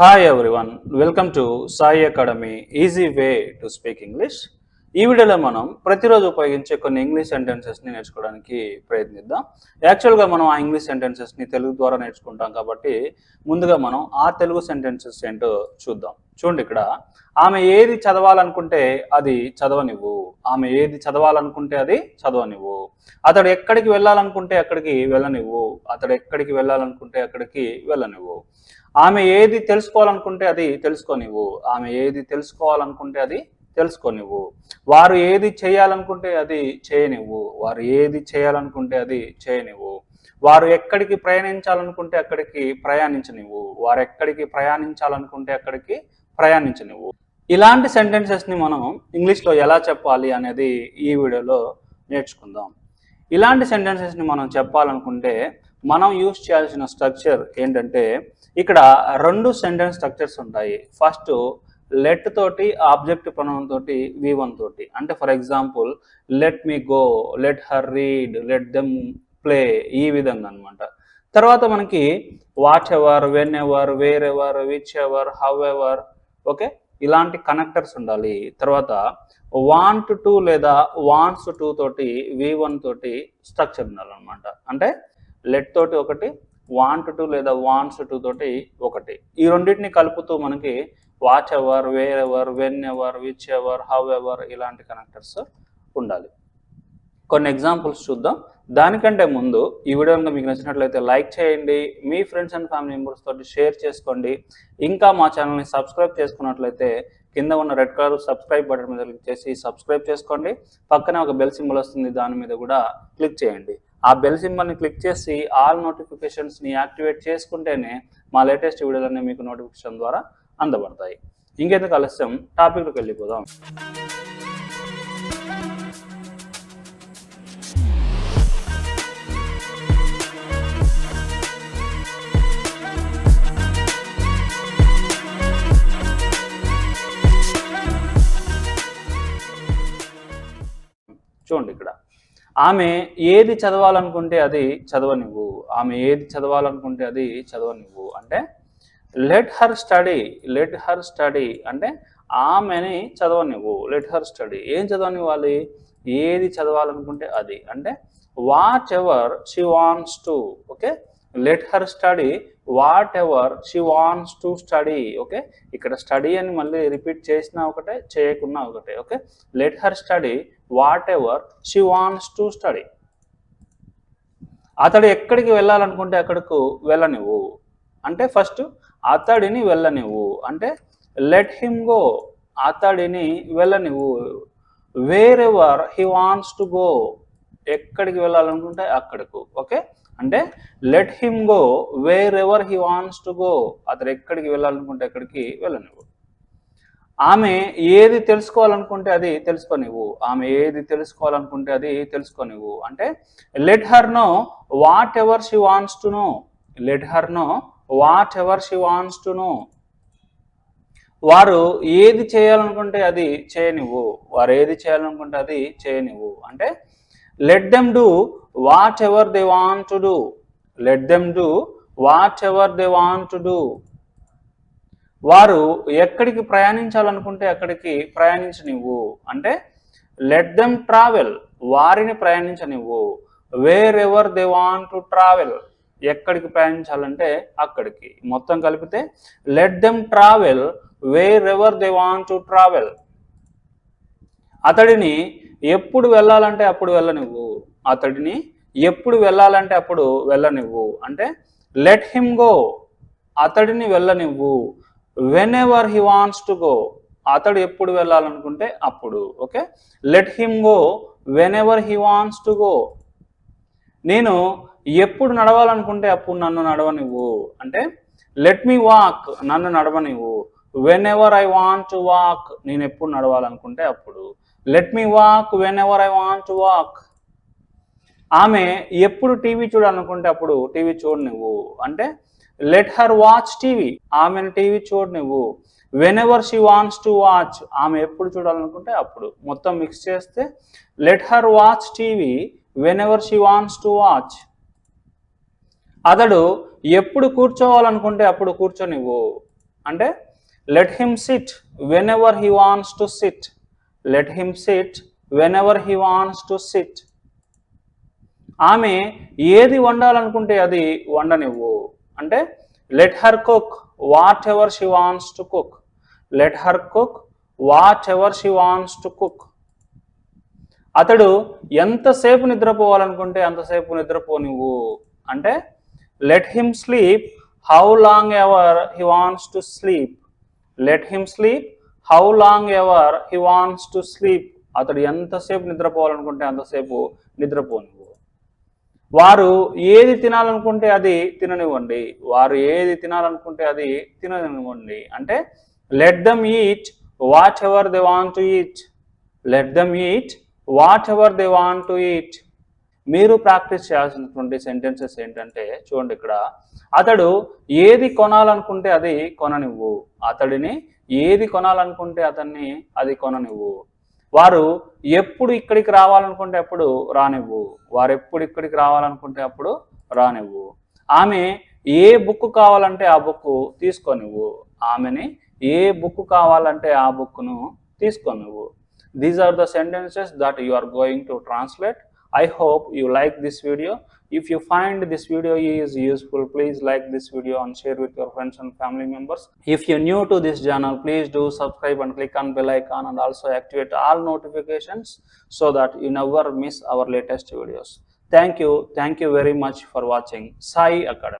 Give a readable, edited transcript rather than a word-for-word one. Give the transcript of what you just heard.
Hi everyone, welcome to Sai academy easy way to speak English. ఈ వీడియోలో మనం ప్రతిరోజు ఉపయోగించే కొన్ని ఇంగ్లీష్ సెంటెన్సెస్ని నేర్చుకోవడానికి ప్రయత్నిద్దాం. యాక్చువల్గా మనం ఆ ఇంగ్లీష్ సెంటెన్సెస్ని తెలుగు ద్వారా నేర్చుకుంటాం కాబట్టి ముందుగా మనం ఆ తెలుగు సెంటెన్సెస్ ఏంటో చూద్దాం. చూడండి, ఇక్కడ ఆమె ఏది చదవాలనుకుంటే అది చదవనివ్వు. ఆమె ఏది చదవాలనుకుంటే అది చదవనివ్వు. అతడు ఎక్కడికి వెళ్ళాలనుకుంటే అక్కడికి వెళ్ళనివ్వు. అతడు ఎక్కడికి వెళ్ళాలనుకుంటే అక్కడికి వెళ్ళనివ్వు. ఆమె ఏది తెలుసుకోవాలనుకుంటే అది తెలుసుకోనివ్వు. ఆమె ఏది తెలుసుకోవాలనుకుంటే అది తెలుసుకోనివ్వు. వారు ఏది చేయాలనుకుంటే అది చేయనివ్వు. వారు ఏది చేయాలనుకుంటే అది చేయనివ్వు. వారు ఎక్కడికి ప్రయాణించాలనుకుంటే అక్కడికి ప్రయాణించనివ్వు. వారు ఎక్కడికి ప్రయాణించాలనుకుంటే అక్కడికి ప్రయాణించనివ్వు. ఇలాంటి సెంటెన్సెస్ని మనం ఇంగ్లీష్లో ఎలా చెప్పాలి అనేది ఈ వీడియోలో నేర్చుకుందాం. ఇలాంటి సెంటెన్సెస్ని మనం చెప్పాలనుకుంటే మనం యూజ్ చేయాల్సిన స్ట్రక్చర్ ఏంటంటే, ఇక్కడ రెండు సెంటెన్స్ స్ట్రక్చర్స్ ఉంటాయి. ఫస్ట్ లెట్ తోటి ఆబ్జెక్ట్ ప్రొనౌన్ తోటి V1 తోటి. అంటే for example let me go, let her read, let them play, ఈ విధంగా అనమాట. తర్వాత మనకి what ever, when ever, wear ever, which ever, how ever, okay, ఇలాంటి కనెక్టర్స్ ఉండాలి. తర్వాత వాంట్ టు లేదా వాంట్స్ టు తోటి V1 తోటి స్ట్రక్చర్ ఉండాలన్నమాట. అంటే లెట్ తోటి ఒకటి, వాంట్ టు లేదా వాంట్స్ టు తోటి ఒకటి. ఈ రెండింటిని కలుపుతూ మనకి what ever, wear ever, when ever, which ever, how ever ఇలాంటి కనెక్టర్స్ ఉండాలి. కొన్ని ఎగ్జాంపుల్స్ చూద్దాం. దానికంటే ముందు ఈ వీడియో కనుక మీకు నచ్చినట్లయితే లైక్ చేయండి, మీ ఫ్రెండ్స్ అండ్ ఫ్యామిలీ మెంబర్స్ తోటి షేర్ చేసుకోండి. ఇంకా మా ఛానల్ని సబ్స్క్రైబ్ చేసుకున్నట్లయితే కింద ఉన్న రెడ్ కలర్ సబ్స్క్రైబ్ బటన్ మీద క్లిక్ చేసి సబ్స్క్రైబ్ చేసుకోండి. పక్కనే ఒక బెల్ సింబల్ వస్తుంది, దాని మీద కూడా క్లిక్ చేయండి. ఆ బెల్ సింబల్ని క్లిక్ చేసి ఆల్ నోటిఫికేషన్స్ని యాక్టివేట్ చేసుకుంటేనే మా లేటెస్ట్ వీడియోలన్నీ మీకు నోటిఫికేషన్ ద్వారా అందబడతాయి. ఇంకెందుకు ఆలస్యం, టాపిక్లోకి వెళ్ళిపోదాం. చూడండి, ఇక్కడ ఆమె ఏది చదవాలనుకుంటే అది చదవనివ్వు. ఆమె ఏది చదవాలనుకుంటే అది చదవనివ్వు. అంటే let her study. Let her study అంటే ఆమెని చదవనివ్వు. Let her study. ఏం చదవనివ్వాలి? ఏది చదవాలనుకుంటే అది. అంటే what ever she wants to. Okay, let her study what ever she wants to study. Okay, ఇక్కడ స్టడీ అని మళ్ళీ రిపీట్ చేసినా ఒకటే, చేయకున్నా ఒకటే. Okay, let her study what ever she wants to study. అతడు ఎక్కడికి వెళ్ళాలనుకుంటే అక్కడకు వెళ్ళనివ్వు. అంటే ఫస్ట్ అతడిని వెళ్ళనివ్వు. అంటే లెట్ హిమ్ గో. అతడిని వెళ్ళనివ్వు. Wherever he wants to go. ఎక్కడికి వెళ్ళాలనుకుంటే అక్కడకు. ఓకే, అంటే let him go wherever he wants to go. అతడు ఎక్కడికి వెళ్ళాలనుకుంటే అక్కడికి వెళ్ళనివ్వు. ఆమె ఏది తెలుసుకోవాలనుకుంటే అది తెలుసుకోనివ్వు. ఆమె ఏది తెలుసుకోవాలనుకుంటే అది తెలుసుకోనివ్వు. అంటే let her know what ever she wants to know. Let her know what ever she wants to know. వారు ఏది చేయాలనుకుంటే అది చేయనివ్వు. వారు ఏది చేయాలనుకుంటే అది చేయనివ్వు. అంటే let them do what ever they want to do. Let them do what ever they want to do. వారు ఎక్కడికి ప్రయాణించాలనుకుంటే అక్కడికి ప్రయాణించనివ్వు. అంటే లెట్ దెమ్ ట్రావెల్. వారిని ప్రయాణించనివ్వు. Wherever they want to travel. ఎక్కడికి ప్రయాణించాలంటే అక్కడికి. మొత్తం కలిపితే let them travel wherever they want to travel. అతడిని ఎప్పుడు వెళ్ళాలంటే అప్పుడు వెళ్ళనివ్వు. అతడిని ఎప్పుడు వెళ్ళాలంటే అప్పుడు వెళ్ళనివ్వు. అంటే లెట్ హిమ్ గో. అతడిని వెళ్ళనివ్వు. Whenever he wants to go. అతడు ఎప్పుడు వెళ్ళాలనుకుంటే అప్పుడు. Okay, let him go whenever he wants to go. నేను ఎప్పుడు నడవాలనుకుంటే అప్పుడు నన్ను నడవనివ్వు. అంటే లెట్ మీ వాక్. నన్ను నడవనివ్వు. Whenever I want to walk. నేను ఎప్పుడు నడవాలనుకుంటే అప్పుడు. Let me walk whenever I want to walk. ఆమె ఎప్పుడు టీవీ చూడాలనుకుంటే అప్పుడు టీవీ చూడనివ్వు. అంటే లెట్ హర్ వాచ్ టీవీ. ఆమెను టీవీ చూడనివ్వు. Whenever she wants to watch. ఆమె ఎప్పుడు చూడాలనుకుంటే అప్పుడు. మొత్తం మిక్స్ చేస్తే let her watch TV whenever she wants to watch. అతడు ఎప్పుడు కూర్చోవాలనుకుంటే అప్పుడు కూర్చొనివ్వు. అంటే let him SIT when ever he wants to SIT. Let him SIT when ever he wants to SIT. ఆమె ఏది వండాలనుకుంటే అది వండనివ్వు. అంటే let her cook what ever she wants to cook. Let her cook what ever she wants to cook. అతడు ఎంతసేపు నిద్రపోవాలనుకుంటే అంతసేపు నిద్రపోనివ్వు. అంటే let him sleep how long ever he wants to sleep. Let him sleep how long ever he wants to sleep. అతడు ఎంతసేపు నిద్రపోవాలనుకుంటే అంతసేపు నిద్రపోనివ్వు. వారు ఏది తినాలనుకుంటే అది తిననివ్వండి. వారు ఏది తినాలనుకుంటే అది తిననివ్వండి. అంటే let them eat what ever they want to eat. Let them eat what ever they want to eat. మీరు ప్రాక్టీస్ చేయాల్సినటువంటి సెంటెన్సెస్ ఏంటంటే చూడండి, ఇక్కడ అతడు ఏది కొనాలనుకుంటే అది కొననివ్వు. అతడిని ఏది కొనాలనుకుంటే అతన్ని అది కొననివ్వు. వారు ఎప్పుడు ఇక్కడికి రావాలనుకుంటే అప్పుడు రానివ్వు. వారు ఎప్పుడు ఇక్కడికి రావాలనుకుంటే అప్పుడు రానివ్వు. ఆమె ఏ బుక్ కావాలంటే ఆ బుక్ తీసుకోనివ్వు. ఆమెని ఏ బుక్ కావాలంటే ఆ బుక్ను తీసుకోనివ్వు. These are the sentences that you are going to translate. I hope you like this video. If you find this video is useful, please like this video and share with your friends and family members. If you're new to this channel, please do subscribe and click on bell icon and also activate all notifications so that you never miss our latest videos. Thank you very much for watching Sai Academy.